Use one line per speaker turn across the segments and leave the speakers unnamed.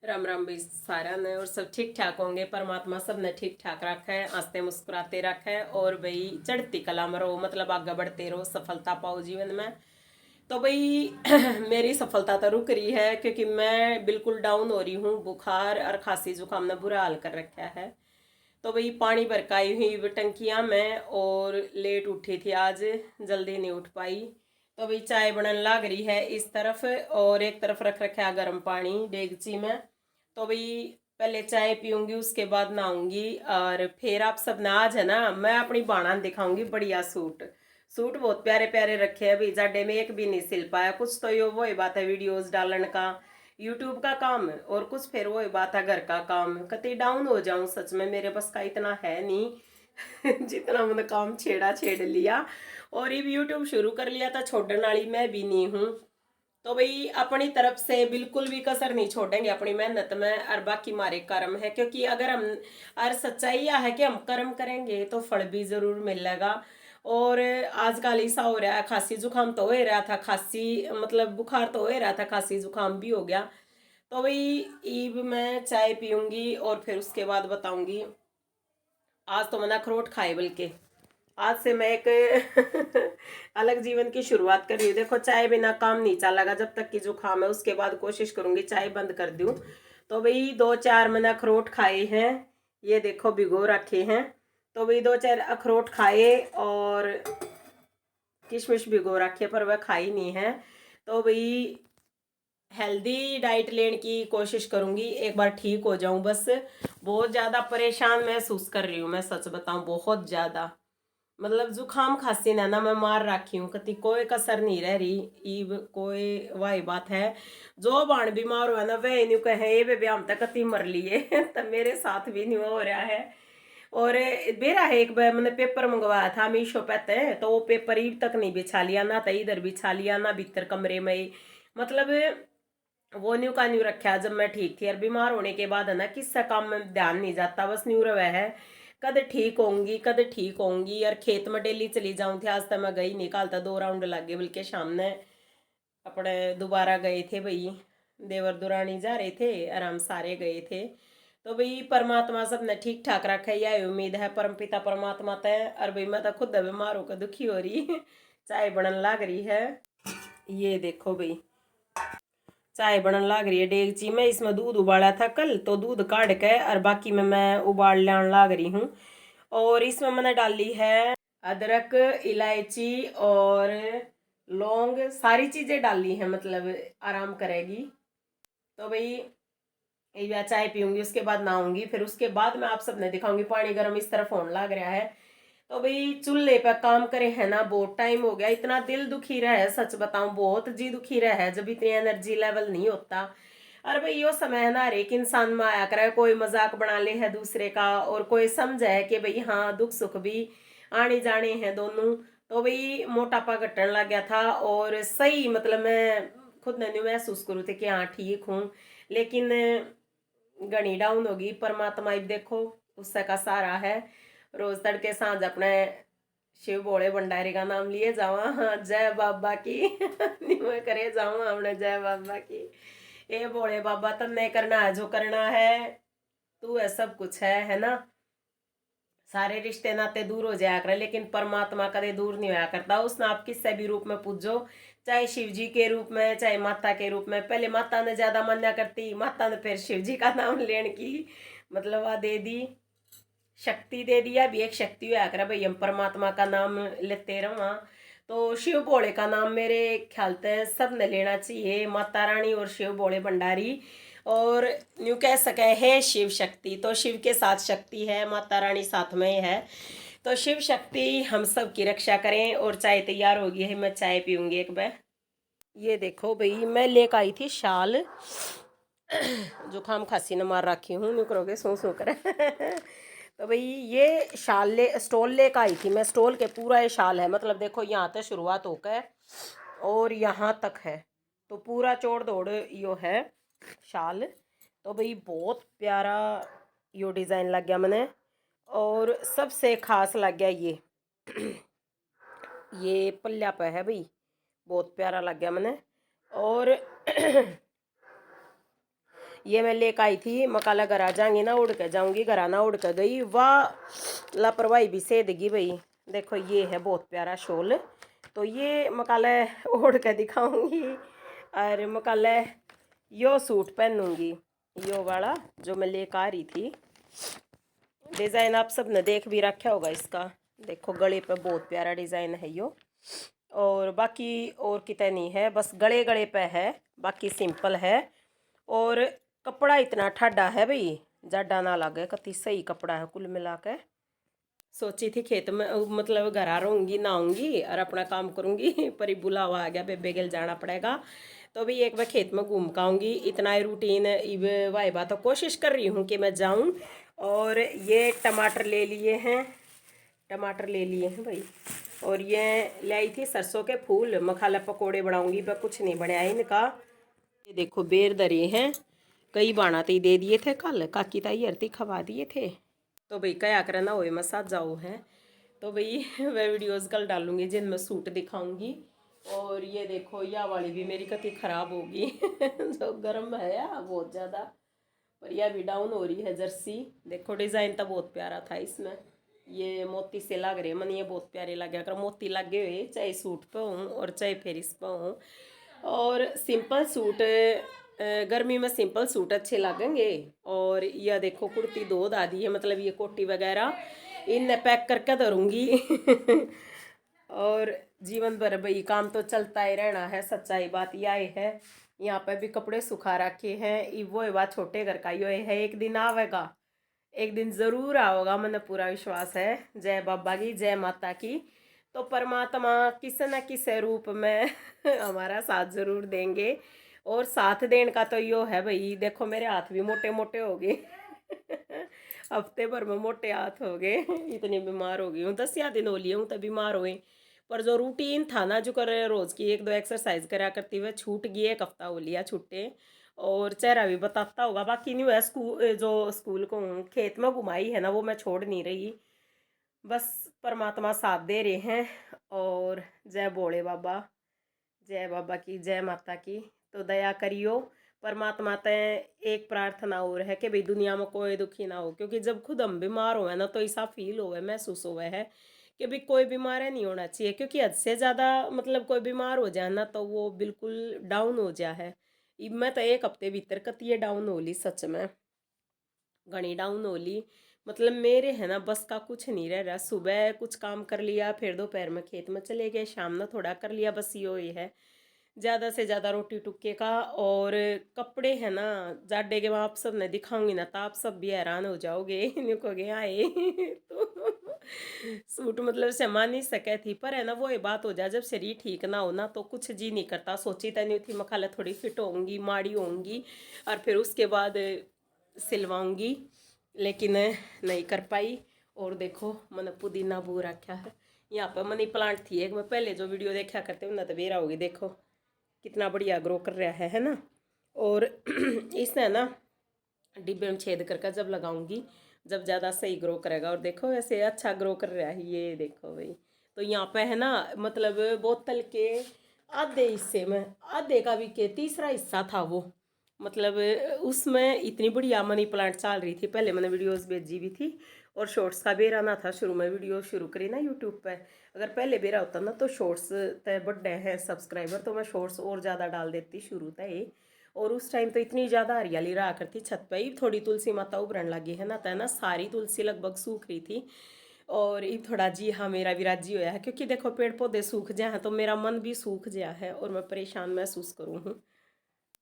राम राम भी सारा ने और सब ठीक ठाक होंगे। परमात्मा सब ने ठीक ठाक रखा है, हंसते मुस्कुराते रखा है और भाई चढ़ती कला में रहो, मतलब आगे बढ़ते रहो, सफलता पाओ जीवन में। तो भाई मेरी सफलता तो रुक रही है क्योंकि मैं बिल्कुल डाउन हो रही हूँ। बुखार और खांसी जुकाम ने बुरा हाल कर रखा है। तो भाई पानी भरकाई हुई टंकियां में और लेट उठी थी आज, जल्दी नहीं उठ पाई। तो भाई चाय बनने लग रही है इस तरफ और एक तरफ रख रखा है गर्म पानी डेगची में। तो भाई पहले चाय पीऊंगी, उसके बाद नहाऊंगी और फिर आप सब ना आज है ना मैं अपनी बाणा दिखाऊंगी बढ़िया सूट। सूट बहुत प्यारे प्यारे रखे हैं भाई, जाडे में एक भी नहीं सिल पाया। कुछ तो यो वही बात है वीडियोस डालने का, यूट्यूब का काम है, और कुछ फिर वही बात है घर का काम। कति डाउन हो जाऊं सच में, मेरे बस का इतना है नहीं जितना मैंने काम छेड़ा छेड़ लिया और ये यूट्यूब शुरू कर लिया था, छोड़ने वाली मैं भी नहीं हूँ। तो भाई अपनी तरफ से बिल्कुल भी कसर नहीं छोड़ेंगे अपनी मेहनत में, और बाकी हमारे कर्म है, क्योंकि अगर हम और सच्चाई यह है कि हम कर्म करेंगे तो फल भी जरूर मिलेगा। और आजकल ऐसा हो रहा है, खांसी जुकाम तो हो ही रहा था, खांसी मतलब बुखार तो हो ही रहा था, खांसी जुकाम भी हो गया। तो भाई ईब मैं चाय पीऊंगी और फिर उसके बाद बताऊंगी। आज तो मैंने अखरोट खाए, बल्कि आज से मैं एक अलग जीवन की शुरुआत कर रही हूँ। देखो चाय बिना काम नहीं चलेगा जब तक कि जुकाम है, उसके बाद कोशिश करूंगी चाय बंद कर दूं। तो भाई दो चार मैंने अखरोट खाए हैं, ये देखो भिगो रखे हैं। तो भाई दो चार अखरोट खाए और किशमिश भिगो रखे पर वह खाई नहीं है। तो भाई हेल्दी डाइट लेने की कोशिश करूंगी, एक बार ठीक हो जाऊं बस। बहुत ज़्यादा परेशान महसूस कर रही हूँ मैं, सच बताऊं बहुत ज़्यादा। मतलब जुकाम खांसी ने ना मैं मार रखी हूँ, कति कोई कसर नहीं रह रही। ईब कोई वही बात है, जो बाण बीमार हुआ ना वह नहीं कहे ये वे हम तक कति मर लिए तो मेरे साथ भी नहीं हो रहा है। और मेरा है एक बार मैंने पेपर मंगवाया था मीशो पे ते, तो वो पेपर ईब तक नहीं बिछा लिया ना, तो इधर बिछा लिया ना भीतर कमरे में ही। मतलब वो न्यू का न्यू रखा जब मैं ठीक थी, और बीमार होने के बाद है ना किसका काम में ध्यान नहीं जाता, बस न्यू रहा है। कद ठीक होंगी कद ठीक होंगी, और खेत में डेली चली जाऊं थी, आज तक मैं गई नहीं, कल तक 2 राउंड लग गए, बल्कि सामने अपने दोबारा गए थे भाई। देवर दुरानी जा रहे थे और हम सारे गए थे। तो भाई परमात्मा सबने ठीक ठाक रखा है, यह उम्मीद है परम पिता परमात्मा तय। और भाई मैं तो खुद बीमार होकर दुखी हो रही चाय बनन लग रही है, ये देखो भाई चाय बनन लग रही है डेगची में। इसमें दूध उबाला था कल, तो दूध काट के और बाकी में मैं उबाल लाने लग रही हूँ। और इसमें मैंने डाली है अदरक, इलायची और लौंग, सारी चीजें डाली हैं, मतलब आराम करेगी। तो भाई ये चाय पीऊंगी, उसके बाद नहाऊंगी, फिर उसके बाद मैं आप सबने दिखाऊंगी। पानी गर्म इस तरफ होने लग रहा है। तो भाई चूल्हे पे काम करे है ना, बहुत टाइम हो गया, इतना दिल दुखी रहा है, सच बताऊं बहुत जी दुखी रहा है जब इतनी एनर्जी लेवल नहीं होता। अरे भाई यो समय है ना, हर एक इंसान में आया करे, कोई मजाक बना ले है दूसरे का, और कोई समझे है कि भाई हाँ दुख सुख भी आने जाने हैं दोनों। तो भाई मोटापा घटने लग गया था, और सही मतलब मैं खुद ने नहीं महसूस करूँ थे कि हाँ ठीक हूँ, लेकिन घनी डाउन होगी। परमात्मा ही देखो उससे का सारा है। रोज तड़के सांझ अपने शिव भोले भंडारी का नाम लिए जावा, हाँ जय बाबा की निमय करे जावा हमने जय बाबा की। ये भोले बाबा तन्ने करना है जो करना है, तू है सब कुछ है ना। सारे रिश्ते नाते दूर हो जाया कर, लेकिन परमात्मा कदे दूर नहीं होया करता। उसने आप किसी भी रूप में पूजो, चाहे शिव जी के रूप में चाहे माता के रूप में। पहले माता ने ज्यादा मान्या करती, माता ने फिर शिव जी का नाम लेने की मतलब आ दे दी, शक्ति दे दिया। भी एक शक्ति हुआ कर भाई, हम परमात्मा का नाम लेते रहो। तो शिव भोले का नाम मेरे ख्याल से सब ने लेना चाहिए, माता रानी और शिव भोले भंडारी। और यूँ कह सके है शिव शक्ति, तो शिव के साथ शक्ति है, माता रानी साथ में है। तो शिव शक्ति हम सब की रक्षा करें। और चाय तैयार होगी है, मैं चाय पीऊंगी एक बार। ये देखो भाई मैं लेकर आई थी शाल जुकाम खांसी ने मार रखी हूँ, नहीं करोगे सू सू कर तो भाई ये शाल ले स्टॉल लेकर आई थी मैं, स्टॉल के पूरा ये शाल है, मतलब देखो यहाँ तक शुरुआत होकर और यहाँ तक है, तो पूरा चौड़ दौड़ यो है शाल। तो भाई बहुत प्यारा यो डिज़ाइन लग गया मैंने, और सबसे खास लग गया ये पल्ला पे है भाई, बहुत प्यारा लग गया मैंने। और ये मैं लेकर आई थी, मकाला घर आ जाऊंगी ना उड़ के जाऊंगी, घर आना उड़ के गई, वाह लापरवाही भी सेधगी भाई। देखो ये है बहुत प्यारा शॉल, तो ये मकाला ओढ़ के दिखाऊंगी, और मकाला यो सूट पहनूंगी, यो वाला जो मैं लेकर आ रही थी। डिज़ाइन आप सब ने देख भी रखा होगा इसका, देखो गले पे बहुत प्यारा डिज़ाइन है यो, और बाकी और कितनी है, बस गले गले पे है, बाकी सिंपल है। और कपड़ा इतना ठाडा है भाई, जाडा ना लगे, कति सही कपड़ा है कुल मिला के। सोची थी खेत में मतलब घर आ रहूँगी, नहाऊंगी और अपना काम करूँगी, पर ही बुलावा आ गया, बेबे गेल जाना पड़ेगा। तो भाई एक बार खेत में घूम के आऊँगी, इतना ही रूटीन वाई बात, तो कोशिश कर रही हूँ कि मैं जाऊँ। और ये टमाटर ले लिए हैं, टमाटर ले लिए हैं भाई, और ये ले आई थी सरसों के फूल, मखाला पकोड़े बनाऊंगी, पर कुछ नहीं बनाया इनका। ये देखो बेर दरे हैं, कई बाणा तो दे दिए थे कल, काकी ताई अरती खवा दिए थे। तो भाई क्या करना हो मैं साथ जाऊँ है, तो भाई मैं वीडियोस कल डालूंगी जिनमें सूट दिखाऊंगी। और ये देखो यह वाली भी मेरी कति ख़राब होगी जो गर्म है या बहुत ज़्यादा, पर यह भी डाउन हो रही है जर्सी। देखो डिज़ाइन तो बहुत प्यारा था इसमें, ये मोती से लग रहे मन, ये बहुत प्यारे लगे, अगर मोती लगे हुए चाहे सूट पे हूँ और चाहे फिर इस पे हूँ। और सिंपल सूट गर्मी में सिंपल सूट अच्छे लगेंगे। और यह देखो कुर्ती दो दादी है, मतलब ये कोटी वगैरह इन पैक करके धरूंगी और जीवन भर भाई काम तो चलता ही रहना है, सच्चाई बात यह है। यहाँ पे भी कपड़े सुखा रखे हैं, वो बात छोटे घर का यो है, एक दिन आवेगा, एक दिन ज़रूर आओगा, मैंने पूरा विश्वास है। जय बाबा की, जय माता की। तो परमात्मा किसी न किसी रूप में हमारा साथ ज़रूर देंगे, और साथ देने का तो यो है भाई, देखो मेरे हाथ भी मोटे मोटे हो गए हफ्ते भर में मोटे हाथ हो गए इतनी बीमार हो गई हूँ, 10 दिन हो लिए हूँ तब बीमार हुए। पर जो रूटीन था ना, जो कर रोज़ की 1-2 एक्सरसाइज करा करती हुए छूट गई, एक हफ्ता हो लिया छूटे, और चेहरा भी बताता होगा। बाकी नहीं हुआ, स्कूल जो स्कूल को खेत में घुमाई है ना, वो मैं छोड़ नहीं रही, बस परमात्मा साथ दे रहे हैं। और जय भोले बाबा, जय बाबा की, जय माता की। तो दया करियो परमात्मा ते, एक प्रार्थना और है कि भाई दुनिया में कोई दुखी ना हो, क्योंकि जब खुद हम बीमार हुए ना तो ऐसा फील हुआ महसूस हुआ है कि भाई कोई बीमार है नहीं होना चाहिए, क्योंकि हद से ज़्यादा मतलब कोई बीमार हो जाए ना तो वो बिल्कुल डाउन हो जाए है। मैं तो एक हफ्ते भीतर कतिये डाउन हो ली, सच में घनी डाउन हो ली, मतलब मेरे है ना बस का कुछ नहीं रह रहा। सुबह कुछ काम कर लिया, फिर दोपहर में खेत में चले गए, शाम में थोड़ा कर लिया, बस यो ही है, ज़्यादा से ज़्यादा रोटी टुक्के का। और कपड़े हैं ना जाडे के, आप सब ने दिखाऊंगी ना तो आप सब भी हैरान हो जाओगे निकोगे आए तो सूट मतलब समा नहीं सके थी, पर है ना वो ये बात हो जाए, जब शरीर ठीक ना हो ना तो कुछ जी नहीं करता। सोची तो नहीं थी मखाला थोड़ी फिट होंगी, माड़ी होंगी, और फिर उसके बाद सिलवाऊंगी, लेकिन नहीं कर पाई। और देखो मैंने पुदीना बो रखा है, यहाँ पर मनी प्लांट थी एक, मैं पहले जो वीडियो देखा करते हो ना तो बेरा होगी, देखो कितना बढ़िया ग्रो कर रहा है ना। और इसने ना डिब्बे में छेद करके जब लगाऊंगी, जब ज़्यादा सही ग्रो करेगा। और देखो ऐसे अच्छा ग्रो कर रहा है, ये देखो भाई। तो यहाँ पे है ना मतलब बोतल के आधे हिस्से में, आधे का भी के तीसरा हिस्सा था वो, मतलब उसमें इतनी बढ़िया मनी प्लांट चल रही थी। पहले मैंने वीडियोस भेजी भी थी, और शॉर्ट्स का बेरा ना था, शुरू में वीडियो शुरू करी ना यूट्यूब पे, अगर पहले बेरा होता ना तो शॉर्ट्स तय बड़े हैं सब्सक्राइबर, तो मैं शॉर्ट्स और ज़्यादा डाल देती शुरू तय। और उस टाइम तो इतनी ज़्यादा हरियाली रहा करती, छत पे ही थोड़ी तुलसी माता उभरन लगी है ना, तो है ना सारी तुलसी लगभग सूख रही थी। और ये थोड़ा जी हाँ मेरा भी राजी होया है, क्योंकि देखो पेड़ पौधे सूख जाए हैं तो मेरा मन भी सूख गया है, और मैं परेशान महसूस करूँ हूँ।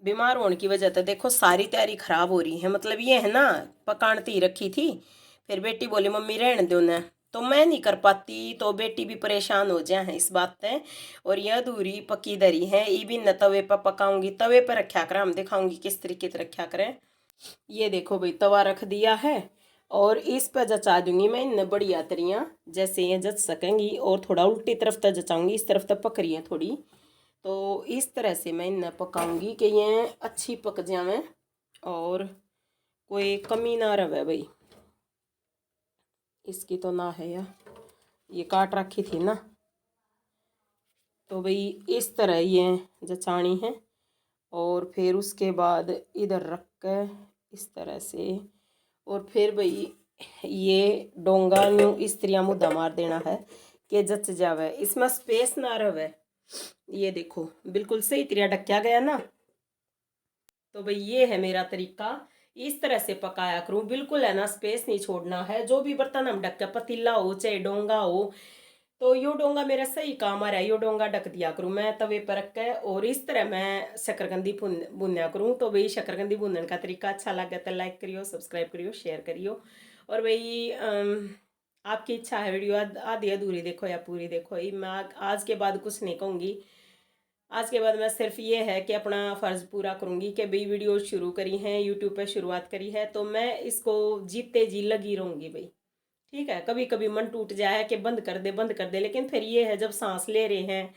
बीमार होने की वजह से देखो सारी तैयारी खराब हो रही है, मतलब ये है ना पकाणती रखी थी, फिर बेटी बोली मम्मी रहने दो ना, तो मैं नहीं कर पाती, तो बेटी भी परेशान हो जाए हैं इस बात से। और यह अधूरी पकी दरी है, ये भी न तवे पर पकाऊंगी, तवे पर रखा करें, हम दिखाऊंगी किस तरीके से रखा करें। ये देखो भाई तवा रख दिया है, और इस पर जचा दूंगी मैं इन बढ़िया तरियाँ, जैसे ये जच सकेंगी, और थोड़ा उल्टी तरफ तक जचाऊंगी, इस तरफ तक पक रही है थोड़ी, तो इस तरह से मैं इन्हें पकाऊंगी कि ये अच्छी पक जाए और कोई कमी ना रहे भाई। इसकी तो ना है यार, ये काट रखी थी ना, तो भाई इस तरह ये जचानी है। और फिर उसके बाद इधर रख के इस तरह से, और फिर भाई ये डोंगा यूँ इस तरह मुद्दा मार देना है कि जच जावे, इसमें स्पेस ना रहे। ये देखो बिल्कुल सही तरह ढक्या गया ना। तो भाई ये है मेरा तरीका, इस तरह से पकाया करूँ, बिल्कुल है ना स्पेस नहीं छोड़ना है। जो भी बर्तन हम ढक के, पतीला हो चाहे डोंगा हो, तो यो डोंगा मेरा सही काम आ रहा है, यो डोंगा ढक दिया करूँ मैं तवे पर रख के, और इस तरह मैं शकरकंदी भुनया करूँ। तो भाई शकरकंदी भुनने का तरीका अच्छा लगे तो लाइक करियो, सब्सक्राइब करियो, शेयर करियो। और भाई आपकी इच्छा है वीडियो आधी अधूरी देखो या पूरी देखो, मैं आज के बाद कुछ नहीं कहूँगी। आज के बाद मैं सिर्फ ये है कि अपना फ़र्ज़ पूरा करूँगी कि भाई वीडियो शुरू करी है, यूट्यूब पे शुरुआत करी है, तो मैं इसको जीते जी लगी रहूँगी भाई। ठीक है, कभी कभी मन टूट जाए कि बंद कर दे बंद कर दे, लेकिन फिर ये है जब सांस ले रहे हैं,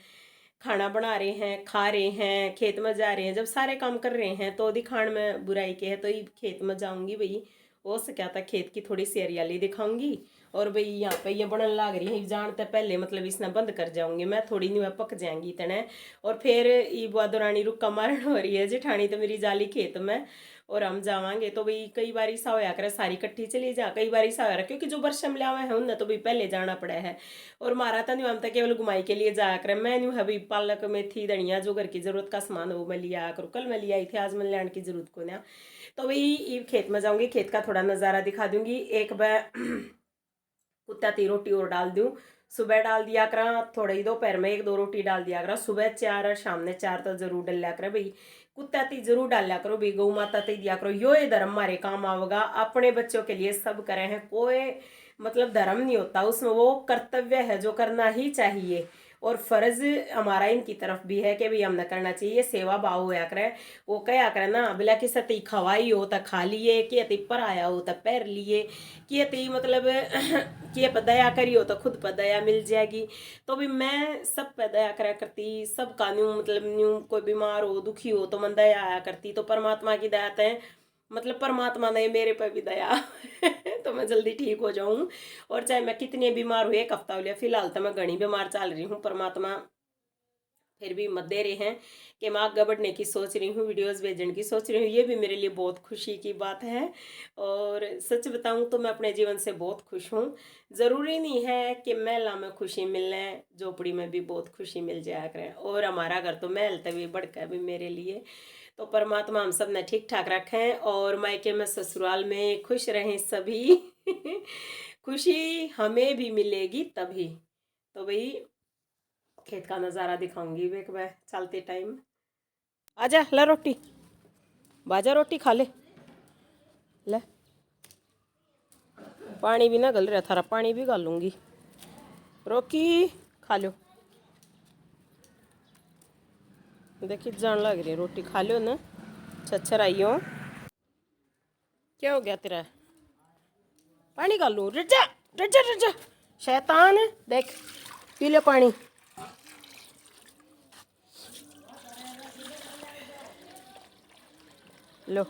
खाना बना रहे हैं, खा रहे हैं, खेत में जा रहे हैं, जब सारे काम कर रहे हैं, तो दिखाण में बुराई के है, तो ये खेत में जाऊँगी भाई, हो सका था खेत की थोड़ी सी हरियाली दिखाऊंगी। और भाई यहाँ पे ये बनने लग रही है, जानते पहले मतलब इसने बंद कर जाऊंगी मैं, थोड़ी नहीं पक जाएंगी इतने। और फिर ये बुआ दौरानी रुक्का मारन हो रही है जेठानी तो मेरी जाली खेत में, और हम जावांगे। तो भाई कई बार ऐसा होया करे सारी इकट्ठी चली जा, कई बार ऐसा हो रहा क्योंकि जो वर्ष में लिया है उन्हें तो भाई पहले जाना पड़ा है। और मारा तो नहीं, हम तो केवल घुमाई के लिए जाया करें। मैं नहीं है भाई पालक मेथी धनिया जो घर की जरूरत का सामान वो मैं लिया करूँ, कल मैं लिया आई थी, आज मैं लाने की जरूरत को ना। तो भाई ये खेत में जाऊंगी, खेत का थोड़ा नज़ारा दिखा दूंगी। एक बार कुत्ता ती रोटी और डाल दूँ, सुबह डाल दिया करा, थोड़ी दोपहर में 1-2 रोटी डाल दिया करा, सुबह 4 और शाम ने 4 तो जरूर डाल लिया करा भाई। कुत्ता ती जरूर डालिया करो भाई, गौ माता ती दिया करो, यो ये धर्म हमारे काम आवेगा। अपने बच्चों के लिए सब करे हैं, कोई मतलब धर्म नहीं होता उसमें, वो कर्तव्य है जो करना ही चाहिए, और फर्ज हमारा इनकी तरफ भी है कि भाई हमने करना चाहिए। सेवा भाव होया करे, वो क्या करे ना, बिला किसी ती खवाई हो तो खा लिए, कि ती पर आया हो तो पैर लिए, कि ती मतलब कि पर दया करी हो तो खुद पर दया मिल जाएगी। तो भी मैं सब पर दया करा करती, सब का न्यू मतलब न्यू कोई बीमार हो दुखी हो तो मन दया आया करती, तो परमात्मा की दया है, मतलब परमात्मा ने मेरे पर भी दया तो मैं जल्दी ठीक हो जाऊं। और चाहे मैं कितनी बीमार हुई, 1 हफ्ता हो लिया, फिलहाल तो मैं घनी बीमार चल रही हूँ, परमात्मा फिर भी मत दे रहे हैं कि मैं आगे बढ़ने की सोच रही हूँ, वीडियोस भेजने की सोच रही हूँ, ये भी मेरे लिए बहुत खुशी की बात है। और सच बताऊँ तो मैं अपने जीवन से बहुत खुश हूँ। ज़रूरी नहीं है कि महला में खुशी मिलने, झोपड़ी में भी बहुत खुशी मिल जाया करे, और हमारा घर तो महल तभी बढ़कर भी मेरे लिए। तो परमात्मा हम सब ने ठीक ठाक रखें, और मायके में ससुराल में खुश रहें सभी खुशी हमें भी मिलेगी तभी। तो भाई खेत का नज़ारा दिखाऊंगी एक बार चलते टाइम। आजा ला रोटी, बाजा रोटी खा ले, ले पानी भी ना गल रहा थारा, पानी भी गालूंगी, रोकी खा लो। देखी जान लग रही रोटी खा लो ना, छच्छर आई हो। क्या हो गया तेरा, पानी गालू, रजा रजा रजा शैतान, देख पी ले पानी। लो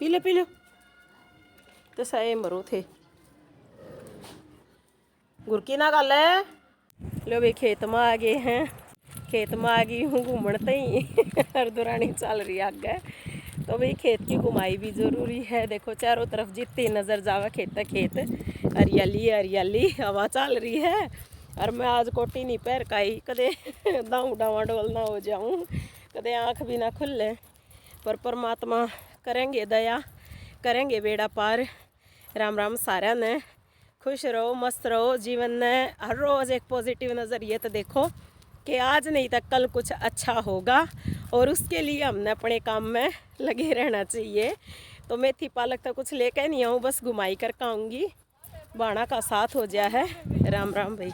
पी लो तो सही मरो थे, गुरकी ना गल है। लो भाई खेत में आ गए हैं, खेत में आ गई हूँ घूमन तई हर दौरानी चल रही है आगे। तो भाई खेत की घुमाई भी ज़रूरी है, देखो चारों तरफ जितनी नज़र जावे खेत खेत, हरियाली हरियाली, हवा चल रही है। और मैं आज कोटी नहीं पैर काई, कदे दाऊँ डावा डोल ना हो जाऊँ, कदे आँख भी ना खुले, पर परमात्मा करेंगे दया, करेंगे बेड़ा पार। राम राम सारा ने, खुश रहो मस्त रहो, जीवन में हर रोज़ एक पॉजिटिव नज़रिए तो देखो कि आज नहीं तो कल कुछ अच्छा होगा, और उसके लिए हमने अपने काम में लगे रहना चाहिए। तो मेथी पालक तो कुछ लेकर नहीं आऊँ, बस घुमाई कर आऊँगी, बाणा का साथ हो जाए है। राम राम भाई।